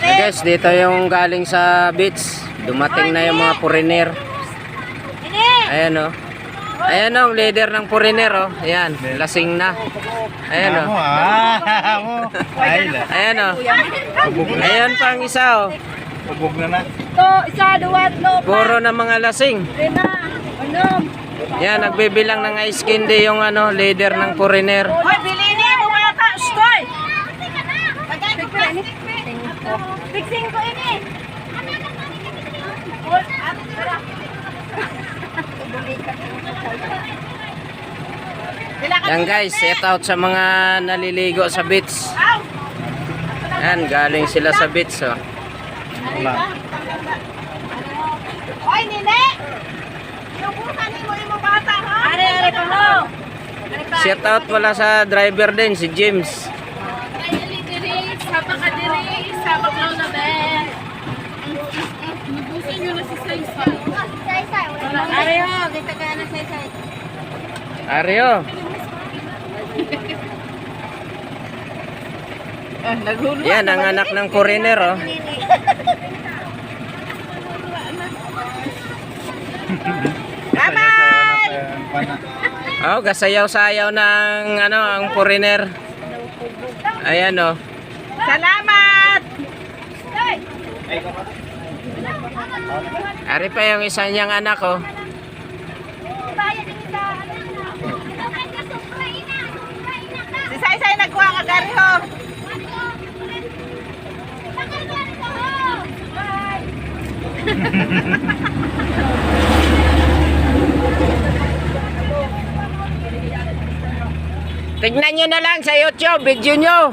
Guys, dito yung galing sa beach. Dumating na yung mga foreigner. Ayan o. Ayan o, leader ng foreigner o. Ayan, lasing na. Ayan o. Ayan o. Ayan pa ang isa o. Pabog na na. Ito, isa, duwat, no. Puro na mga lasing. Lima, unom. Yan, nagbibilang ng ice candy yung ano, leader ng foreigner. Hoy, bilhin niya, bumata, stoy. Fixing ko ini. Yan guys, set out sa mga naliligo sa beach. Yan, galing sila sa beach oh. Hoy, nene. Inubusan mo yung bata, ha? Are pa ho. Set out wala sa driver din, si James. Are ho, kita ka na say-say. Aryo. Yan, ang anak ng foreigner oh. Oh, gasayaw-sayaw ng ano, ang foreigner. Ayan oh. Salamat. Ari pa yung isa niyang anak oh. Si Say-Say nagkuha ka gari ho. Tignan nyo na lang sa YouTube, video nyo.